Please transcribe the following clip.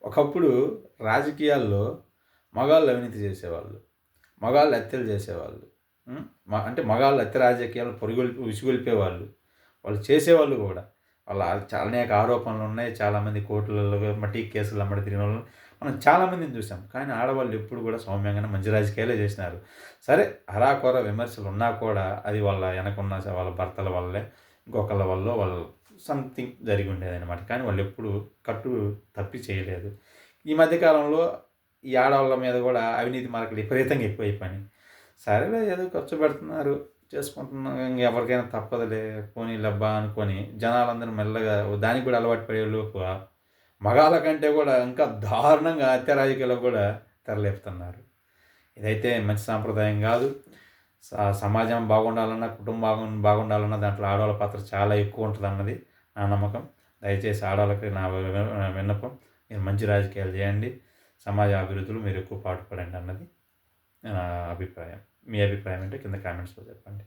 ఒకప్పుడు రాజకీయాల్లో మగాళ్ళు అవినీతి చేసేవాళ్ళు. మగాళ్ళు హత్యలు చేసేవాళ్ళు. హ్మ్. అంటే మగాళ్ళు హత్య రాజకీయాలు ఉసిగొల్పేవాళ్ళు. వాళ్ళు చేసేవాళ్ళు గూడా. వాళ్ళ అనేక ఆరోపణలున్నాయి. చాలామంది కోర్టులలో మట్టి కేసులు ఎమ్మట తిరిగినోళ్ళని మనం చాలామందిని చూసాం. కానీ ఆడవాళ్ళు ఎప్పుడు కూడా సౌమ్యంగానే మంచి రాజకీయాలే చేసినారు. సరే అరాకొర విమర్శలున్నా కూడా అది వాళ్ళ వెనకున్న వాళ్ళ భర్తల వల్లే, ఇంకొకళ్ళ వల్లో వాళ్ళు సంథింగ్ జరిగి ఉండేదనమాట. కానీ వాళ్ళెప్పుడు కట్టు తప్పి చేయలేదు. ఈ మధ్య కాలంలో ఈ ఆడవాళ్ళ మీద గూడా అవినీతి మరకలు విపరీతంగా ఎక్కువైపోయినాయి. సరేలే ఏదో ఖర్చు పెడుతున్నారు, చేసుకుంటున్నాం. ఎవరికైనా తప్పదులే పోనీలెబ్బా అనుకోని జనాలందరూ మెల్లగా దానికి కూడా అలవాటు పడేలోపు మగాళ్ళ కంటే కూడా ఇంకా దారుణంగా హత్య రాజకీయాలకు కూడా తెరలేపుతున్నారు. ఇదైతే మంచి సాంప్రదాయం గాదు. సమాజం బాగుండాలన్నా, కుటుంబం బాగుండాలన్నా దాంట్లో ఆడవాళ్ళ పాత్ర చాలా ఎక్కువ ఉంటదన్నది నా నమ్మకం. దయచేసి ఆడవాళ్ళకి నా విన్నపం. మీరు మంచి రాజకీయాలు చేయండి. సమాజ అభివృద్ధిలో మీరు ఎక్కువ పాటుపడండి అన్నది నా అభిప్రాయం. మీ అభిప్రాయం ఏంటో కింద కామెంట్స్‌లో చెప్పండి.